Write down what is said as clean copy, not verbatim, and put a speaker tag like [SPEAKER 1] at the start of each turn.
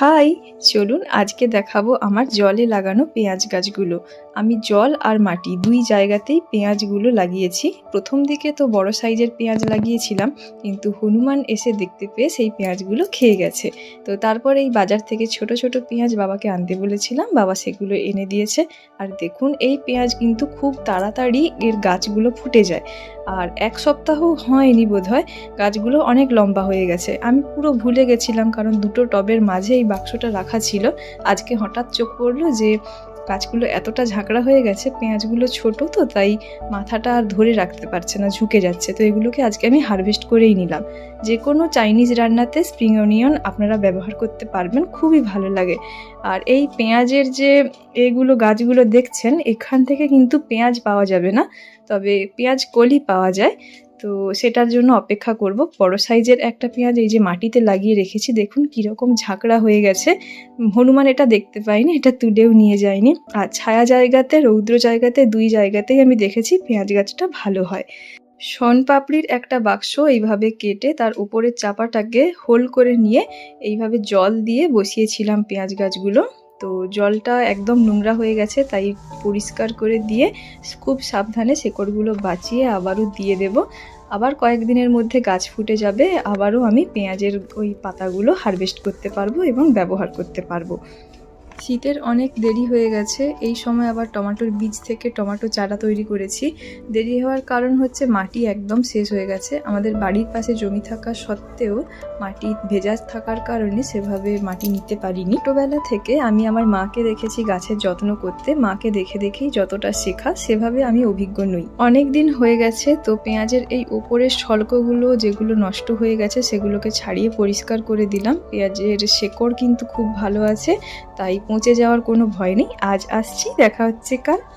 [SPEAKER 1] High, চলুন আজকে দেখাবো আমার জলে লাগানো পেঁয়াজ গাছগুলো। আমি জল আর মাটি দুই জায়গাতেই পেঁয়াজগুলো লাগিয়েছি। প্রথম দিকে তো বড় সাইজের পেঁয়াজ লাগিয়েছিলাম, কিন্তু হনুমান এসে দেখতে পেয়ে সেই পেঁয়াজগুলো খেয়ে গেছে। তো তারপর এই বাজার থেকে ছোট ছোট পেঁয়াজ বাবাকে আনতে বলেছিলাম, বাবা সেগুলো এনে দিয়েছে। আর দেখুন, এই পেঁয়াজ কিন্তু খুব তাড়াতাড়ি এর গাছগুলো ফুটে যায়। আর এক সপ্তাহ হয়নি বোধহয়, গাছগুলো অনেক লম্বা হয়ে গেছে। আমি পুরো ভুলে গেছিলাম, কারণ দুটো টবের মাঝে এই বাক্সটা রাখা ছিল। আজকে হঠাৎ চোখ পড়লো যে গাছগুলো এতটা ঝাঁকড়া হয়ে গেছে, পেঁয়াজগুলো ছোট তো তাই মাথাটা আর ধরে রাখতে পারছে না, ঝুঁকে যাচ্ছে। তো এগুলোকে আজকে আমি হারভেস্ট করেই নিলাম। যে কোনো চাইনিজ রান্নাতে স্প্রিং অনিয়ন আপনারা ব্যবহার করতে পারবেন, খুবই ভালো লাগে। আর এই পেঁয়াজের যে এগুলো গাছগুলো দেখছেন, এখান থেকে কিন্তু পেঁয়াজ পাওয়া যাবে না, তবে পেঁয়াজ কলি পাওয়া যায়। তো সেটার জন্য অপেক্ষা করব। বড় সাইজের একটা পেঁয়াজ এই যে মাটিতে লাগিয়ে রেখেছি, দেখুন কীরকম ঝাঁকড়া হয়ে গেছে। হনুমান এটা দেখতে পাইনি, এটা তুলেও নিয়ে যায়নি। আর ছায়া জায়গাতে, রৌদ্র জায়গাতে, দুই জায়গাতেই আমি দেখেছি পেঁয়াজ গাছটা ভালো হয়। শনপাপড়ির একটা বাক্স এইভাবে কেটে তার উপরের চাপাটাকে হোল করে নিয়ে এইভাবে জল দিয়ে বসিয়েছিলাম পেঁয়াজ গাছগুলো। তো জলটা একদম নোংরা হয়ে গেছে, তাই পরিষ্কার করে দিয়ে খুব সাবধানে শেকড়গুলো বাঁচিয়ে আবারও দিয়ে দেব। আবার কয়েকদিনের মধ্যে গাছ ফুটে যাবে, আবারও আমি পেঁয়াজের ওই পাতাগুলো হারভেস্ট করতে পারবো এবং ব্যবহার করতে পারবো। শীতের অনেক দেরি হয়ে গেছে, এই সময় আবার টমেটোর বীজ থেকে টমেটো চারা তৈরি করেছি। দেরি হওয়ার কারণ হচ্ছে মাটি একদম শেষ হয়ে গেছে। আমাদের বাড়ির পাশে জমি থাকা সত্ত্বেও মাটি ভেজা থাকার কারণে সেভাবে মাটি নিতে পারিনি। ছোটোবেলা থেকে আমি আমার মাকে দেখেছি গাছের যত্ন করতে, মাকে দেখে দেখেই যতটা শেখা, সেভাবে আমি অভিজ্ঞ নই। অনেক দিন হয়ে গেছে, তো পেঁয়াজের এই ওপরের শল্কগুলো যেগুলো নষ্ট হয়ে গেছে সেগুলোকে ছাড়িয়ে পরিষ্কার করে দিলাম। পেঁয়াজের শেকড় কিন্তু খুব ভালো আছে, তাই পচে যাওয়ার কোনো ভয় নেই। আজ আসছি, দেখা হচ্ছে কাল।